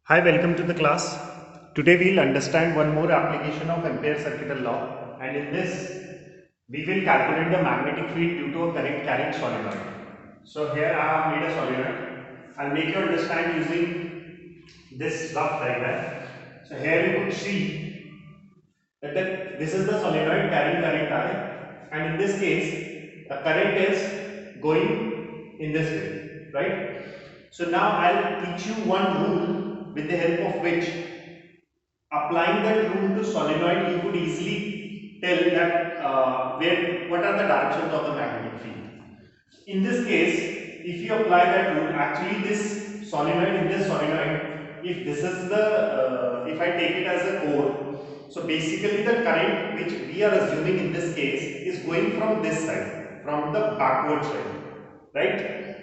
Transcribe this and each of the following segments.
Hi, welcome to the class. Today we'll understand one more application of Ampere circuital law, and in this we will calculate the magnetic field due to a current carrying solenoid. So here I have made a solenoid. I'll make you understand using this rough diagram. So here you could see that this is the solenoid carrying current I, and in this case the current is going in this way, right? So now I'll teach you one rule with the help of which, applying that rule to solenoid, you could easily tell that what are the directions of the magnetic field. In this case, if you apply that rule, actually this solenoid, in this solenoid, if this is the if I take it as a core, so basically the current which we are assuming in this case is going from this side, from the backward side, right?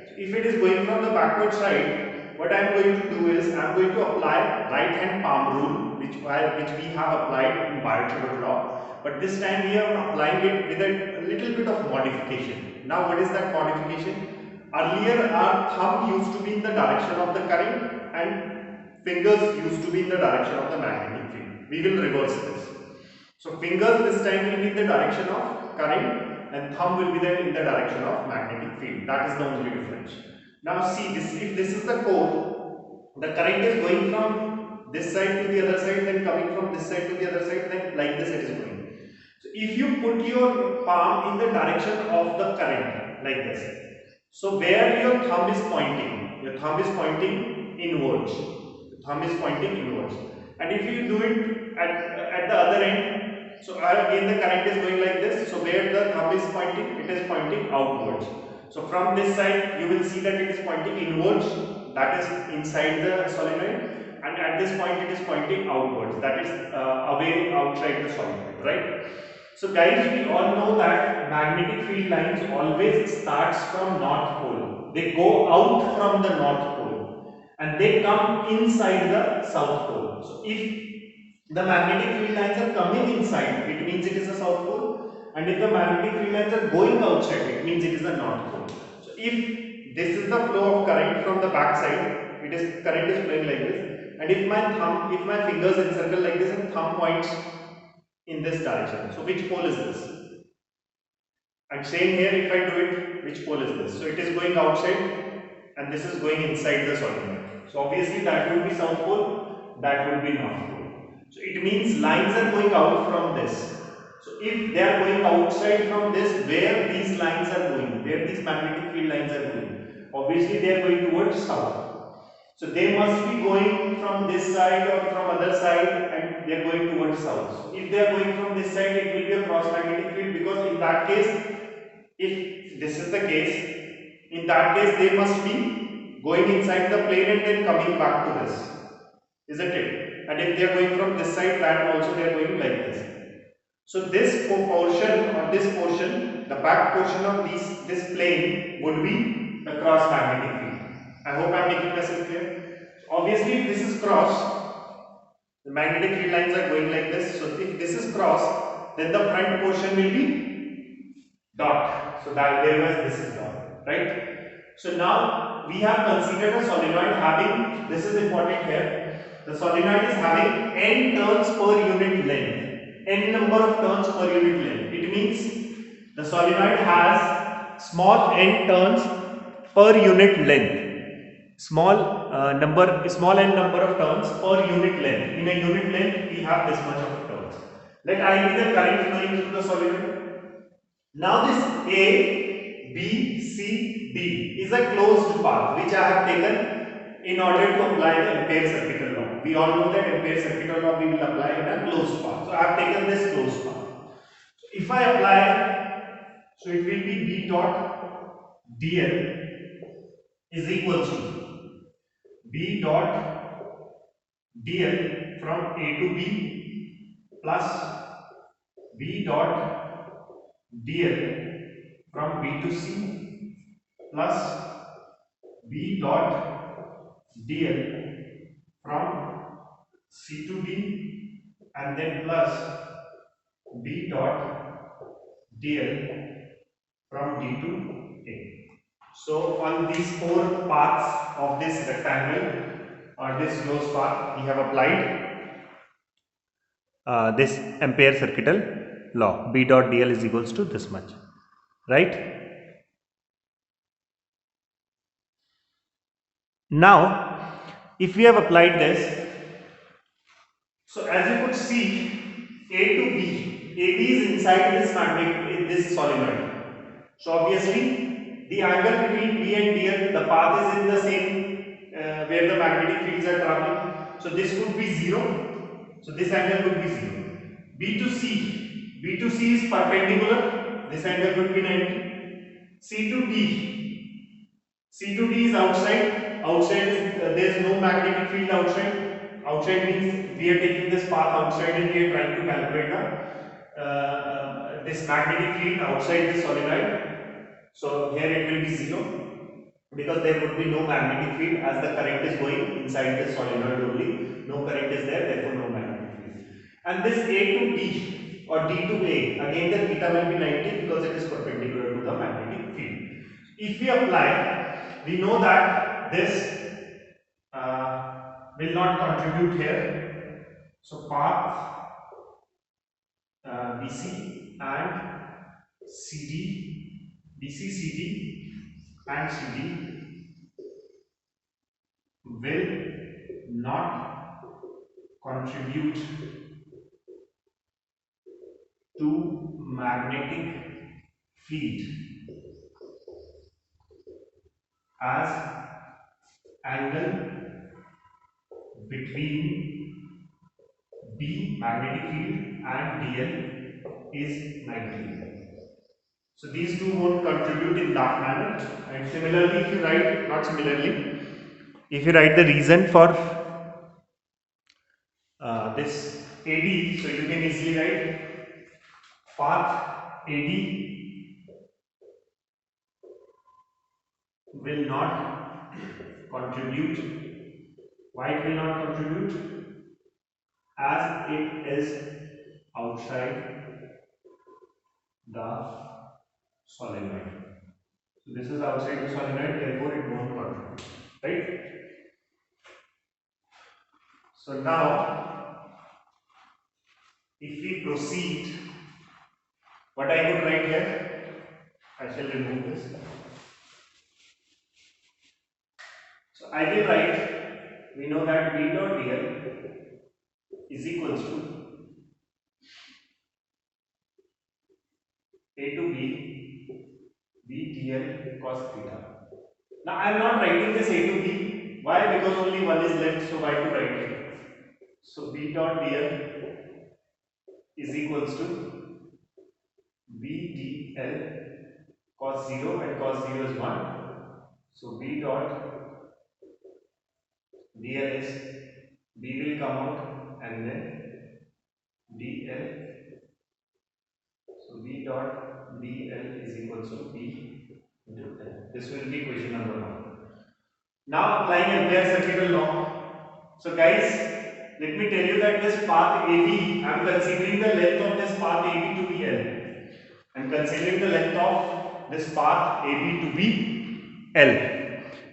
So if it is going from the backward side, what I am going to do is I am going to apply right hand palm rule, which we have applied in Biot-Savart law, but this time we are applying it with a little bit of modification. Now what is that modification? Earlier our thumb used to be in the direction of the current and fingers used to be in the direction of the magnetic field. We will reverse this. So fingers this time will be in the direction of current and thumb will be there in the direction of magnetic field. That is the only difference. Now see this, if this is the core, the current is going from this side to the other side, then coming from this side to the other side, then like this it is going. So if you put your palm in the direction of the current like this, so where your thumb is pointing, your thumb is pointing inwards. The thumb is pointing inwards. And if you do it at the other end, so again the current is going like this. So where the thumb is pointing, it is pointing outwards. So from this side, you will see that it is pointing inwards, that is inside the solenoid, and at this point it is pointing outwards, that is away outside the solenoid, right? So guys, we all know that magnetic field lines always starts from north pole. They go out from the north pole and they come inside the south pole. So if the magnetic field lines are coming inside, it means it is the south pole, and if the magnetic field lines are going outside, it means it is the north pole. So if this is the flow of current from the back side, it is current is flowing like this, and if my fingers encircle like this and thumb points in this direction, so which pole is this? And same here, if I do it, which pole is this? So it is going outside and this is going inside the solenoid. So obviously that will be south pole, that will be north pole. So it means lines are going out from this. So if they are going outside from this, where these lines are going, where these magnetic field lines are going, obviously they are going towards south. So they must be going from this side or from other side and they are going towards south. So if they are going from this side, it will be a cross magnetic field, because in that case, if this is the case, in that case they must be going inside the plane and then coming back to this, isn't it? And if they are going from this side, that also they are going like this. So this portion or this portion, the back portion of this plane would be the cross magnetic field. I hope I am making myself clear. Obviously, if this is cross, the magnetic field lines are going like this. So if this is cross, then the front portion will be dot. So that there was this is dot, right? So now we have considered a solenoid having, this is important here, the solenoid is having n turns per unit length, n number of turns per unit length. It means the solenoid has small n turns per unit length. Small n number of turns per unit length. In a unit length, we have this much of turns. Let I be the current flowing through the solenoid. Now this A, B, C, D is a closed path which I have taken in order to apply the Ampere circuital law. We all know that Ampere circuital law we will apply in a closed path. So I have taken this closed path. So if I apply, so it will be B dot dl is equal to B dot dl from A to B plus B dot dl from B to C plus B dot dl from C to D, and then plus B dot dl from D to A. So on these four paths of this rectangle, or this closed path, we have applied this Ampere circuital law. B dot dl is equals to this much, right? Now, if we have applied this, so as you could see, A to B, AB is inside this magnet, this solenoid. So obviously, the angle between B and DL, the path is in the same where the magnetic fields are traveling. So this could be 0. So this angle could be 0. B to C, B to C is perpendicular. This angle could be 90. C to D, C to D is outside. Outside is there is no magnetic field outside. Outside means we are taking this path outside and we are trying to calculate the this magnetic field outside the solenoid. So here it will be 0 because there would be no magnetic field as the current is going inside the solenoid only. No current is there, therefore no magnetic field. And this A to D or D to A, again the theta will be 90 because it is perpendicular to the magnetic field. If we apply, we know that this will not contribute here. So path BC and CD, BC, CD and CD will not contribute to magnetic field as angle between B magnetic field and DL is 90. So these two won't contribute in that manner. And similarly, if you write, not similarly, if you write the reason for this AD, so you can easily write path AD will not contribute. Why it will not contribute? As it is outside the solenoid. So this is outside the solenoid, therefore it won't contribute, right? So now, if we proceed, what I could write here, I shall remove this. So I will write, we know that V dot dl is equals to A to B, V dl cos theta. Now I am not writing this A to B. Why? Because only one is left, so why to write it? So V dot dl is equals to V dl cos 0 and cos 0 is 1. So V dot dl is B will come out and then dl. So V dot dl is equals to B into L. This will be equation number 1. Now applying Ampere circuital law. So guys, let me tell you that this path AB, I am considering the length of this path AB to be L. I am considering the length of this path AB to be L.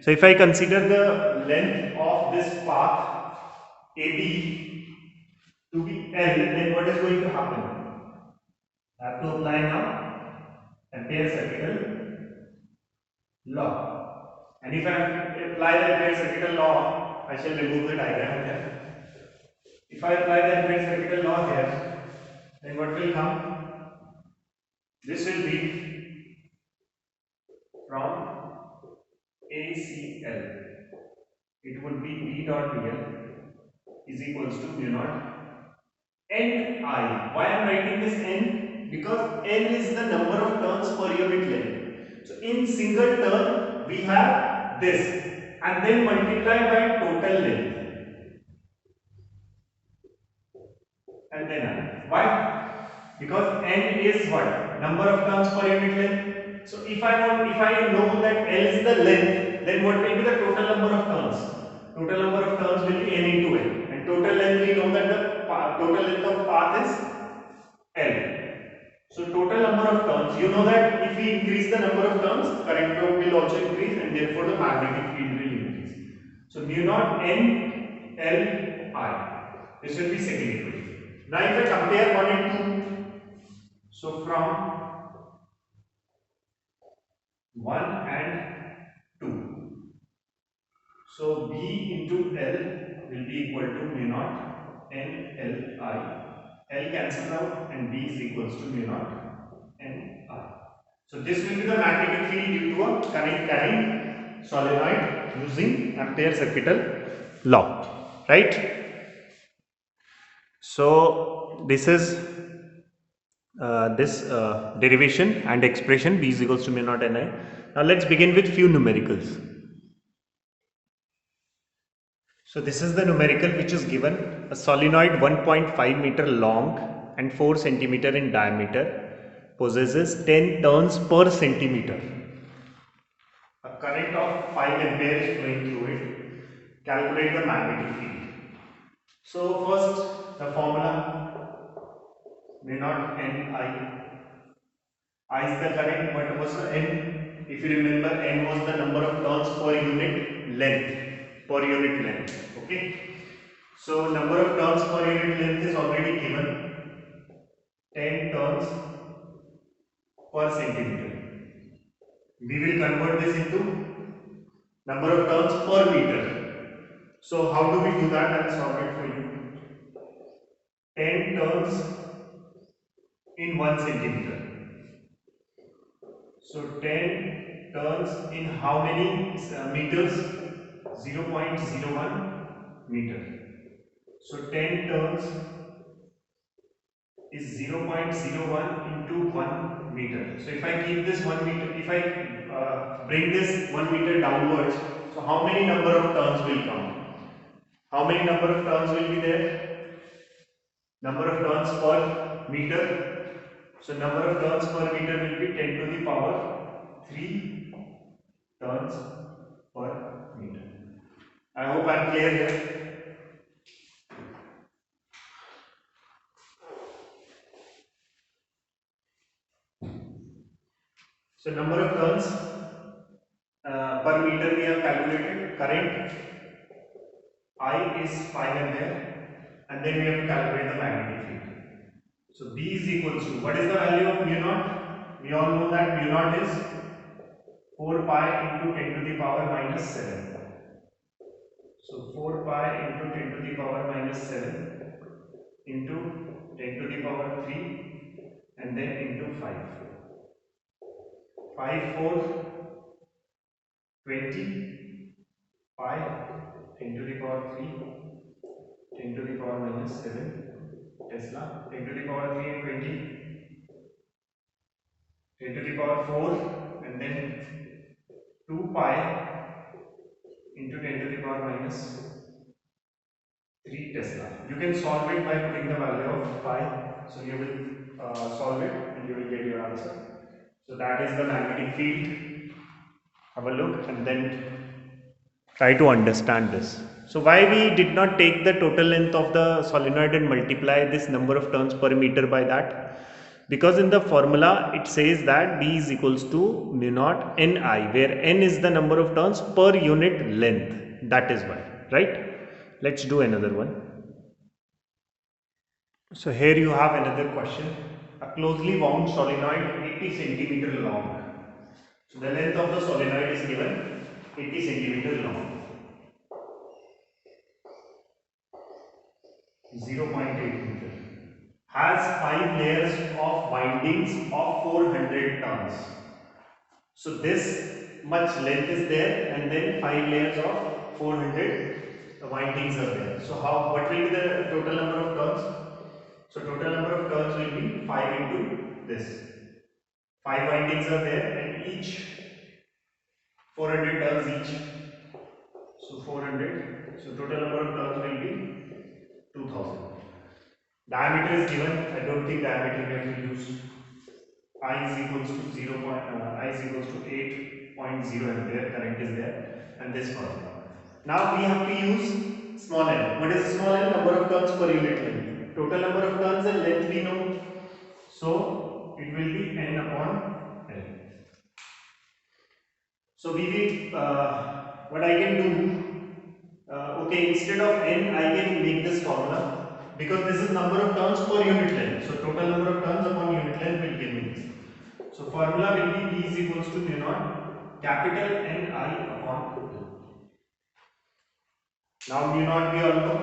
So if I consider the length of this path AB to be L, then what is going to happen? I have to apply now Ampere circuital law. And if I apply the Ampere circuital law, I shall remove the diagram here. If I apply the Ampere circuital law here, then what will come? This will be from ACL. It would be B dot dl is equals to mu naught N I. Why I am writing this N? Because N is the number of turns per unit length. So in single turn we have this and then multiply by total length. And then I. Why? Because N is what? Number of turns per unit length. So if I know that L is the length, then what will be the total number of turns? Total number of turns will be N into L. And total length, we know that the total length of path is L. So total number of turns, you know that if we increase the number of turns, current flow will also increase and therefore the magnetic field will increase. So mu naught n L I. This will be second equation. Now if I compare 1 and 2, so from 1 and 2. So B into L will be equal to mu naught N L I. L cancels out and B is equals to mu naught N I. So this will be the magnetic field due to a current carrying solenoid using Ampere circuital law, right? So this is this derivation and expression B is equals to mu naught Ni. Now let's begin with few numericals. So this is the numerical which is given. A solenoid 1.5 meter long and 4 centimeter in diameter possesses 10 turns per centimeter. A current of 5 ampere is flowing through it. Calculate the magnetic field. So first the formula mu naught Ni. I is the current, what was the N? If you remember, N was the number of turns per unit length. Per unit length. Okay. So number of turns per unit length is already given. 10 turns per centimeter. We will convert this into number of turns per meter. So how do we do that? I will solve it for you. 10 turns in 1 centimeter. So 10 turns in how many meters? 0.01 meter. So 10 turns is 0.01 into 1 meter. So if I keep this 1 meter, if I bring this 1 meter downwards, so how many number of turns will come? How many number of turns will be there? Number of turns per meter. So number of turns per meter will be 10 to the power 3 turns per meter. I hope I am clear here. So number of turns per meter we have calculated. Current I is 5 ampere, and then we have to calculate the magnetic field. So B is equals to, what is the value of mu naught? We all know that mu naught is 4 pi into 10 to the power minus 7. So 4 pi into 10 to the power minus 7 into 10 to the power 3 and then into 5. 5 4 20 pi 10 to the power 3 10 to the power minus 7 Tesla, 10 to the power 3 and 20, 10 to the power 4 and then 2 pi into 10 to the power minus 3 Tesla. You can solve it by putting the value of pi. So you will solve it and you will get your answer. So that is the magnetic field. Have a look and then try to understand this. So why we did not take the total length of the solenoid and multiply this number of turns per meter by that? Because in the formula it says that B is equals to mu naught Ni, where N is the number of turns per unit length. That is why, right? Let's do another one. So here you have another question. A closely wound solenoid 80 centimeter long. So the length of the solenoid is given 80 centimeter long. 0.8 meter. Has 5 layers of windings of 400 turns. So this much length is there and then 5 layers of 400 windings are there. So what will be the total number of turns? So total number of turns will be 5 into this. 5 windings are there and each 400 turns each. So 400. So total number of turns will be 2000. Diameter is given. I don't think diameter we have to use. I is equals to 8.0 ampere. Current is there, and this formula. Now we have to use small n. What is small n? Number of turns per unit length. Total number of turns and length we know. So it will be n upon L. So we will. What I can do. Okay, instead of n, I can make this formula because this is number of turns per unit length. So total number of turns upon unit length will give me this. So formula will be B is equals to mu naught capital N I upon L. Now mu naught we all know.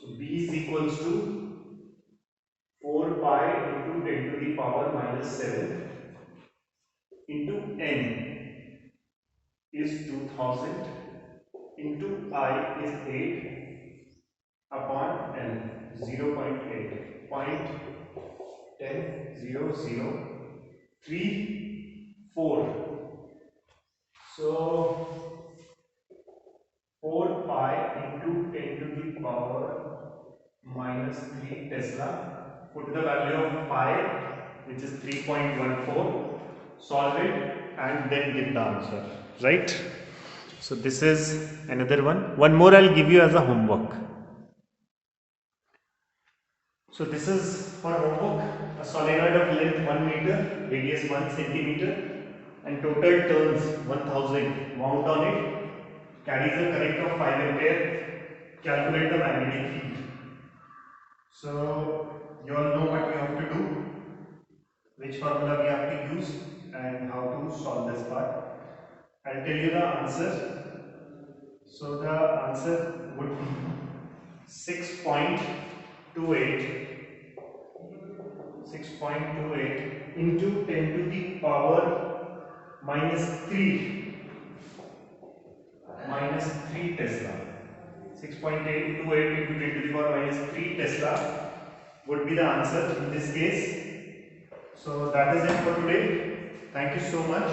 So B is equals to 4 pi into 10 to the power minus 7 into N is 2000 into I is 8 upon L 0.8 0.100034. So 4 pi into 10 to the power minus 3 Tesla. Put the value of pi, which is 3.14, solve it and then give the answer, right? So this is another one. One more I'll give you as a homework. So this is for homework, a solenoid of length 1 meter, radius 1 centimeter and total turns 1000 wound on it, carries a current of 5 ampere, calculate the magnetic field. So you all know what you have to do, which formula we have to use and how to solve this part. I'll tell you the answer. So the answer would be 6.28 into 10 to the power minus 3 Tesla. 6.828 into 10 to the power minus 3 Tesla would be the answer in this case. So that is it for today. Thank you so much.